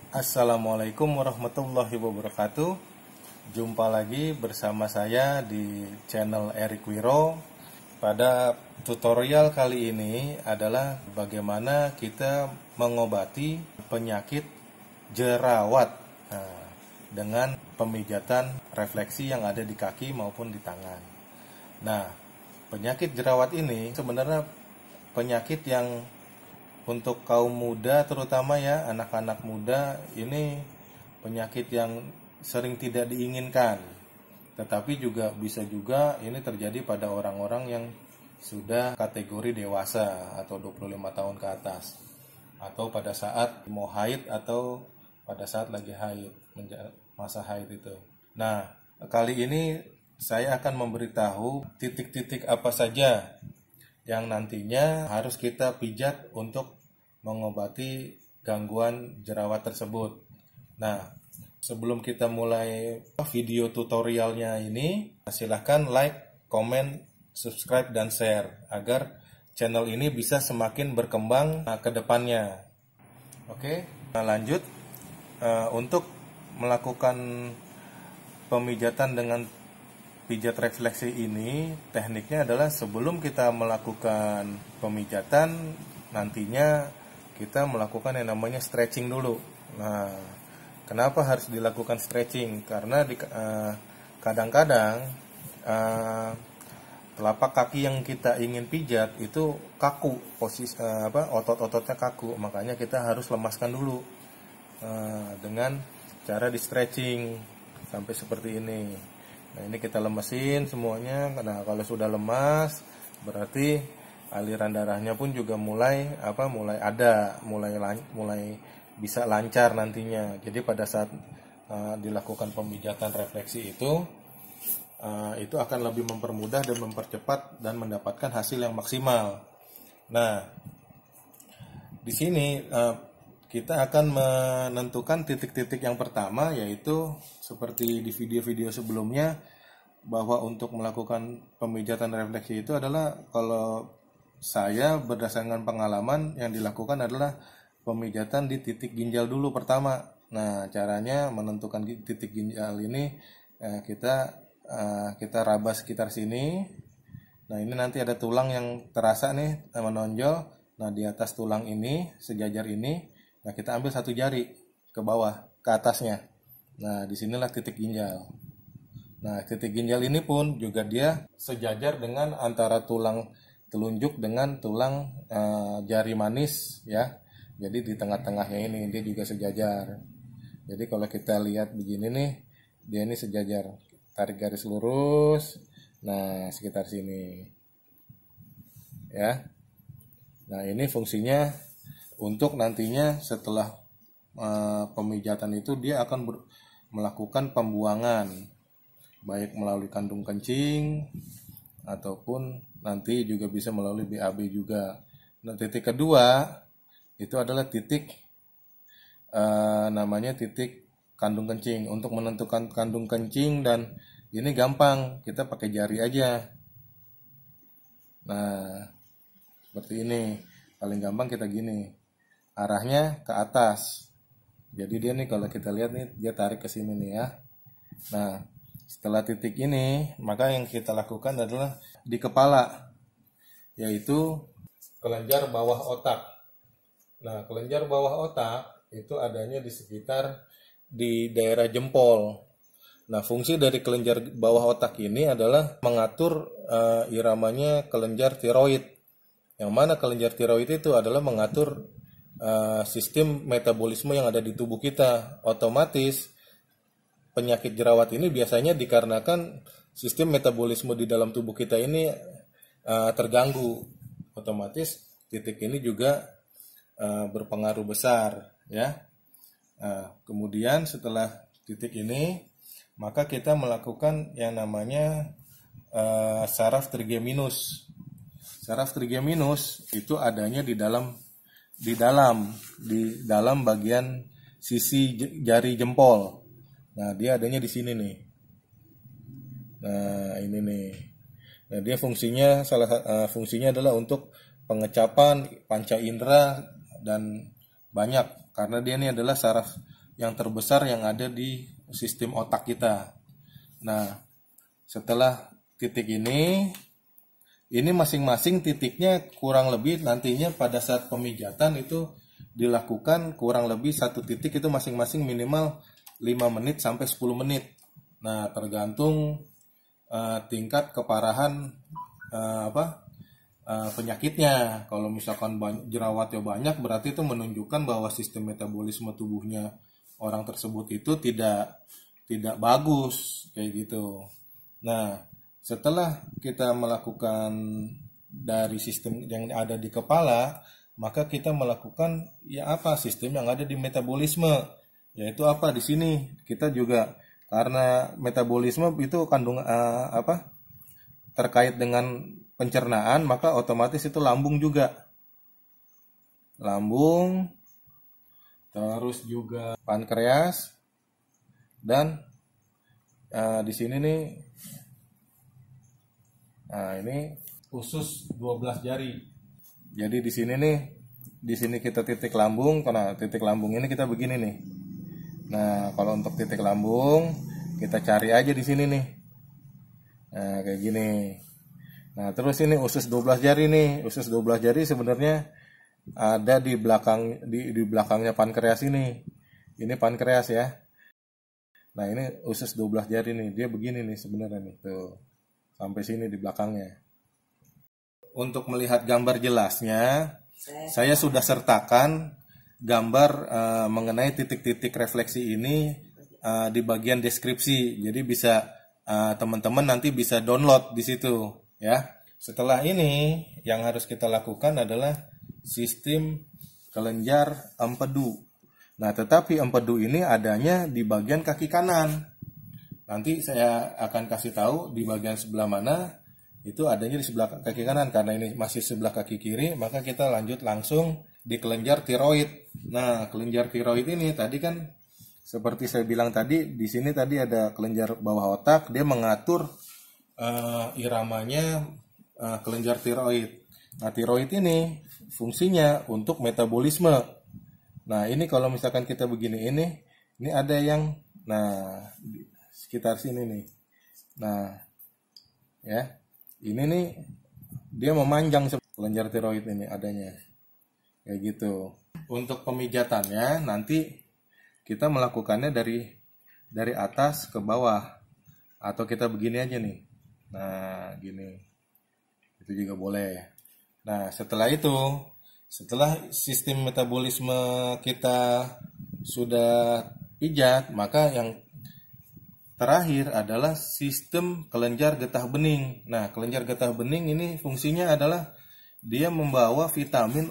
Assalamualaikum warahmatullahi wabarakatuh. Jumpa lagi bersama saya di channel Eric Wiro. Pada tutorial kali ini adalah bagaimana kita mengobati penyakit jerawat dengan pemijatan refleksi yang ada di kaki maupun di tangan. Nah, penyakit jerawat ini sebenarnya penyakit yang untuk kaum muda terutama ya, anak-anak muda, ini penyakit yang sering tidak diinginkan. Tetapi juga bisa juga ini terjadi pada orang-orang yang sudah kategori dewasa atau 25 tahun ke atas, atau pada saat mau haid atau pada saat lagi haid, masa haid itu. Nah, kali ini saya akan memberitahu titik-titik apa saja yang nantinya harus kita pijat untuk mengobati gangguan jerawat tersebut. Nah, sebelum kita mulai video tutorialnya ini, silahkan like, comment, subscribe, dan share agar channel ini bisa semakin berkembang ke depannya. Oke, nah lanjut. Untuk melakukan pemijatan dengan pijat refleksi ini, tekniknya adalah sebelum kita melakukan pemijatan, nantinya kita melakukan yang namanya stretching dulu. Nah, kenapa harus dilakukan stretching? Karena kadang-kadang telapak kaki yang kita ingin pijat itu kaku, otot-ototnya kaku, makanya kita harus lemaskan dulu dengan cara di stretching sampai seperti ini. Nah, ini kita lemesin semuanya. Nah, kalau sudah lemas berarti aliran darahnya pun juga mulai bisa lancar nantinya. Jadi pada saat dilakukan pemijatan refleksi itu akan lebih mempermudah dan mempercepat dan mendapatkan hasil yang maksimal. Nah, di sini kita akan menentukan titik-titik yang pertama, yaitu seperti di video-video sebelumnya, bahwa untuk melakukan pemijatan refleksi itu adalah, kalau saya berdasarkan pengalaman yang dilakukan adalah pemijatan di titik ginjal dulu pertama. Nah, caranya menentukan titik ginjal ini kita raba sekitar sini. Nah, ini nanti ada tulang yang terasa nih menonjol. Nah, di atas tulang ini, sejajar ini, nah kita ambil satu jari ke bawah, ke atasnya. Nah, disinilah titik ginjal. Nah, titik ginjal ini pun juga dia sejajar dengan antara tulang telunjuk dengan tulang jari manis ya. Jadi di tengah-tengahnya ini dia juga sejajar. Jadi kalau kita lihat begini nih, dia ini sejajar. Tarik garis lurus. Nah, sekitar sini. Ya. Nah, ini fungsinya untuk nantinya setelah pemijatan itu dia akan melakukan pembuangan, baik melalui kandung kencing ataupun nanti juga bisa melalui BAB juga. Nah, titik kedua itu adalah titik namanya titik kandung kencing. Untuk menentukan kandung kencing dan ini gampang, kita pakai jari aja. Nah, seperti ini. Paling gampang kita gini. Arahnya ke atas. Jadi dia nih kalau kita lihat nih, dia tarik ke sini nih ya. Nah, setelah titik ini, maka yang kita lakukan adalah di kepala, yaitu kelenjar bawah otak. Nah, kelenjar bawah otak itu adanya di sekitar di daerah jempol. Nah, fungsi dari kelenjar bawah otak ini adalah mengatur iramanya kelenjar tiroid. Yang mana kelenjar tiroid itu adalah mengatur sistem metabolisme yang ada di tubuh kita. Otomatis penyakit jerawat ini biasanya dikarenakan sistem metabolisme di dalam tubuh kita ini terganggu. Otomatis titik ini juga berpengaruh besar ya. Kemudian setelah titik ini, maka kita melakukan yang namanya saraf trigeminus. Saraf trigeminus itu adanya di dalam bagian sisi jari jempol. Nah, dia adanya di sini nih. Nah, ini nih. Nah, dia fungsinya adalah untuk pengecapan panca indera dan banyak, karena dia ini adalah saraf yang terbesar yang ada di sistem otak kita. Nah, setelah titik ini masing-masing titiknya kurang lebih nantinya pada saat pemijatan itu dilakukan kurang lebih satu titik itu masing-masing minimal 5 menit sampai 10 menit. Nah, tergantung tingkat keparahan penyakitnya. Kalau misalkan jerawatnya banyak, berarti itu menunjukkan bahwa sistem metabolisme tubuhnya orang tersebut itu tidak bagus kayak gitu. Nah, setelah kita melakukan dari sistem yang ada di kepala, maka kita melakukan sistem yang ada di metabolisme, yaitu apa di sini kita juga karena metabolisme itu kandung terkait dengan pencernaan, maka otomatis itu lambung juga, terus juga pankreas, dan di sini nih, ini usus 12 jari. Jadi di sini kita titik lambung. Karena titik lambung ini kita begini nih. Nah, kalau untuk titik lambung kita cari aja di sini nih. Nah, kayak gini. Nah, terus ini usus 12 jari nih. Usus 12 jari sebenarnya ada di belakangnya pankreas ini. Ini pankreas ya. Nah, ini usus 12 jari nih. Dia begini nih sebenarnya nih. Tuh. Sampai sini di belakangnya. Untuk melihat gambar jelasnya, saya sudah sertakan gambar mengenai titik-titik refleksi ini di bagian deskripsi. Jadi bisa teman-teman nanti bisa download di situ ya. Setelah ini yang harus kita lakukan adalah sistem kelenjar empedu. Nah, tetapi empedu ini adanya di bagian kaki kanan. Nanti saya akan kasih tahu di bagian sebelah mana. Itu adanya di sebelah kaki kanan. Karena ini masih sebelah kaki kiri, maka kita lanjut langsung di kelenjar tiroid. Nah, kelenjar tiroid ini tadi kan seperti saya bilang tadi, di sini tadi ada kelenjar bawah otak, dia mengatur iramanya kelenjar tiroid. Nah, tiroid ini fungsinya untuk metabolisme. Nah, ini kalau misalkan kita begini ini ada yang sekitar sini nih. Nah, ya. Ini nih dia memanjang kelenjar tiroid ini adanya. Kayak gitu. Untuk pemijatannya nanti kita melakukannya dari atas ke bawah atau kita begini aja nih. Nah, gini. Itu juga boleh. Nah, setelah sistem metabolisme kita sudah pijat, maka yang terakhir adalah sistem kelenjar getah bening. Nah, kelenjar getah bening ini fungsinya adalah dia membawa vitamin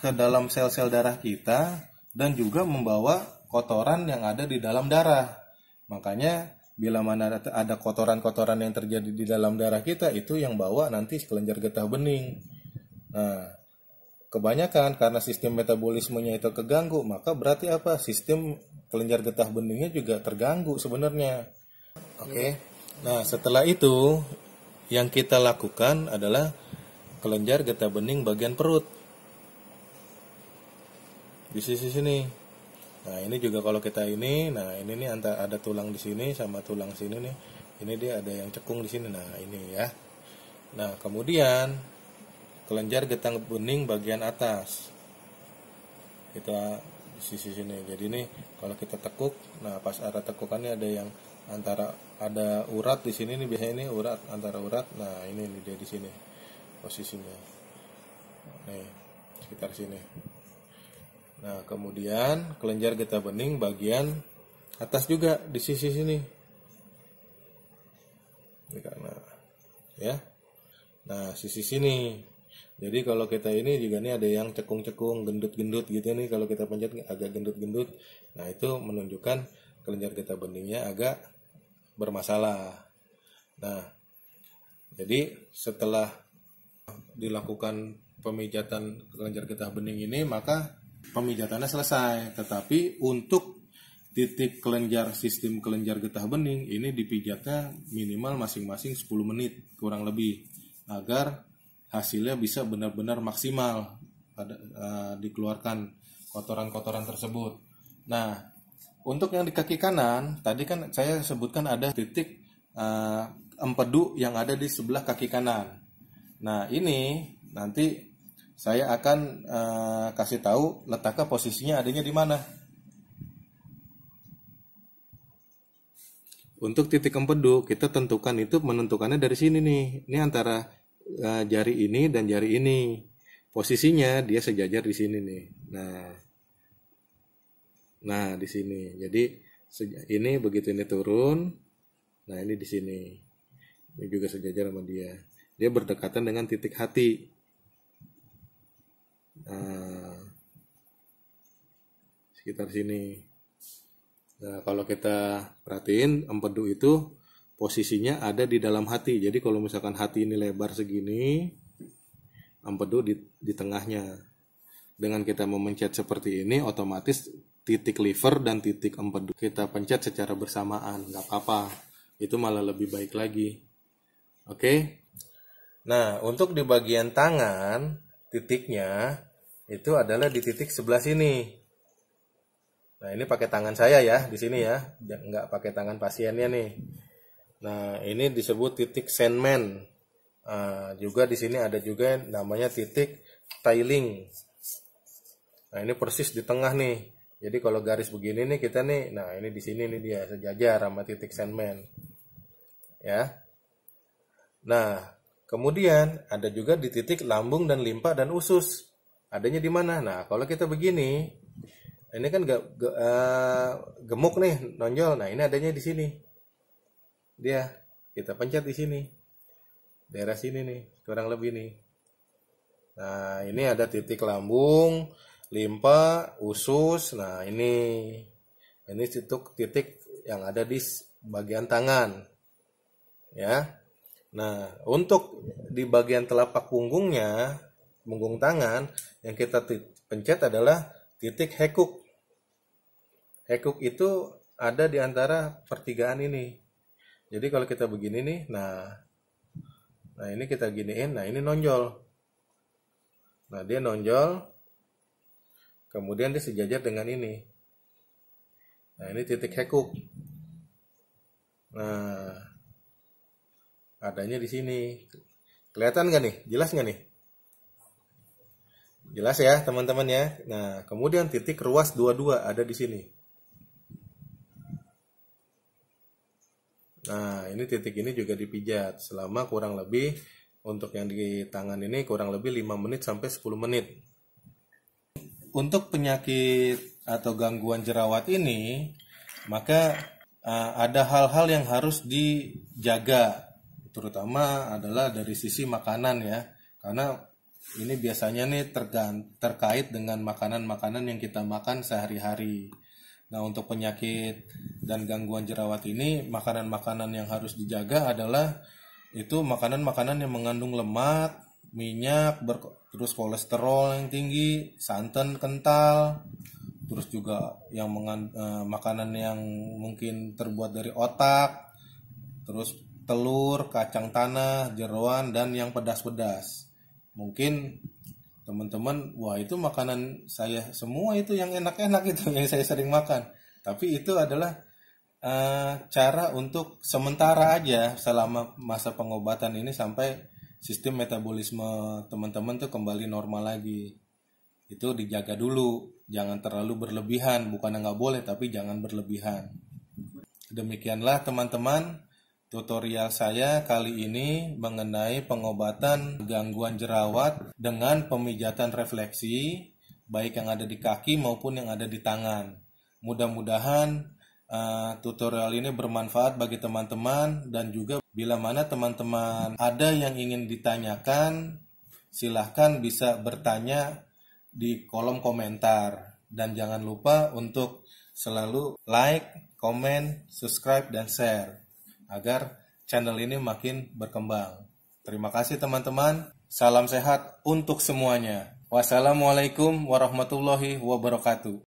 ke dalam sel-sel darah kita dan juga membawa kotoran yang ada di dalam darah. Makanya bila mana ada kotoran-kotoran yang terjadi di dalam darah kita, itu yang bawa nanti kelenjar getah bening. Nah, kebanyakan karena sistem metabolismenya itu keganggu, maka berarti apa? Sistem kelenjar getah beningnya juga terganggu sebenarnya. Oke. Nah, setelah itu yang kita lakukan adalah kelenjar getah bening bagian perut. Di sisi sini. Nah, ini juga kalau kita ini nih ada tulang di sini sama tulang sini nih. Ini dia ada yang cekung di sini. Nah, ini ya. Nah, kemudian kelenjar getah bening bagian atas. Kita di sisi sini. Jadi ini kalau kita tekuk, nah pas ada tekukannya ada yang ada urat di sini nih, biasanya ini urat antara urat. Nah, ini dia di sini posisinya. Nih, sekitar sini. Nah, kemudian kelenjar getah bening bagian atas juga di sisi sini. Ini karena ya. Nah, sisi sini. Jadi kalau kita ini juga nih ada yang cekung-cekung, gendut-gendut gitu nih, kalau kita pencet agak gendut-gendut. Nah, itu menunjukkan kelenjar getah beningnya agak bermasalah. Nah, jadi setelah dilakukan pemijatan kelenjar getah bening ini, maka pemijatannya selesai. Tetapi untuk titik sistem kelenjar getah bening ini dipijatnya minimal masing-masing 10 menit kurang lebih, agar hasilnya bisa benar-benar maksimal dikeluarkan kotoran-kotoran tersebut. Nah, Untuk yang di kaki kanan, tadi kan saya sebutkan ada titik empedu yang ada di sebelah kaki kanan. Nah, ini nanti saya akan kasih tahu letaknya, posisinya adanya di mana. Untuk titik empedu, kita tentukan itu, menentukannya dari sini nih. Ini antara jari ini dan jari ini. Posisinya dia sejajar di sini nih. Nah, di sini. Jadi ini begitu ini turun. Nah, ini di sini. Ini juga sejajar sama dia. Dia berdekatan dengan titik hati. Nah, sekitar sini. Nah, kalau kita perhatiin, empedu itu posisinya ada di dalam hati. Jadi kalau misalkan hati ini lebar segini, empedu di tengahnya. Dengan kita memencet seperti ini, otomatis titik liver dan titik empedu kita pencet secara bersamaan. Nggak apa-apa, itu malah lebih baik lagi. Oke. Nah, untuk di bagian tangan, titiknya itu adalah di titik sebelah sini. Nah, ini pakai tangan saya ya, di sini ya, nggak pakai tangan pasiennya nih. Nah, ini disebut titik Sandman. Juga di sini ada juga namanya titik tiling. Nah, ini persis di tengah nih. Jadi kalau garis begini nih kita nih, nah ini di sini nih dia sejajar sama titik Sandman. Ya. Nah, kemudian ada juga di titik lambung dan limpa dan usus. Adanya di mana? Nah, kalau kita begini, ini kan gemuk nih, nonjol. Nah, ini adanya di sini. Dia, kita pencet di sini. Daerah sini nih, kurang lebih nih. Nah, ini ada titik lambung, limpa, usus. Nah, ini titik yang ada di bagian tangan. Ya. Nah, untuk di bagian telapak punggungnya, punggung tangan, yang kita pencet adalah titik hekuk. Hekuk itu ada di antara pertigaan ini. Jadi kalau kita begini nih, nah ini kita giniin, nah ini nonjol. Nah, dia nonjol, kemudian dia sejajar dengan ini. Nah, ini titik hekuk. Nah, adanya di sini. Kelihatan nggak nih? Jelas nggak nih? Jelas ya teman-teman ya. Nah, kemudian titik ruas 22 ada di sini. Nah, ini titik ini juga dipijat selama kurang lebih, untuk yang di tangan ini kurang lebih 5 menit sampai 10 menit. Untuk penyakit atau gangguan jerawat ini, maka ada hal-hal yang harus dijaga, terutama adalah dari sisi makanan ya. Karena ini biasanya nih terkait dengan makanan-makanan yang kita makan sehari-hari. Nah, untuk penyakit dan gangguan jerawat ini, makanan-makanan yang harus dijaga adalah itu makanan-makanan yang mengandung lemak, minyak, terus kolesterol yang tinggi, santan kental, terus juga yang makanan yang mungkin terbuat dari otak, terus telur, kacang tanah, jeroan, dan yang pedas-pedas. Mungkin teman-teman, wah itu makanan saya semua, itu yang enak-enak itu yang saya sering makan. Tapi itu adalah cara untuk sementara aja selama masa pengobatan ini sampai sistem metabolisme teman-teman tuh kembali normal lagi. Itu dijaga dulu, jangan terlalu berlebihan, bukan nggak boleh tapi jangan berlebihan. Demikianlah teman-teman tutorial saya kali ini mengenai pengobatan gangguan jerawat dengan pemijatan refleksi, baik yang ada di kaki maupun yang ada di tangan. Mudah-mudahan tutorial ini bermanfaat bagi teman-teman, dan juga bila mana teman-teman ada yang ingin ditanyakan, silahkan bisa bertanya di kolom komentar. Dan jangan lupa untuk selalu like, komen, subscribe, dan share agar channel ini makin berkembang. Terima kasih teman-teman. Salam sehat untuk semuanya. Wassalamualaikum warahmatullahi wabarakatuh.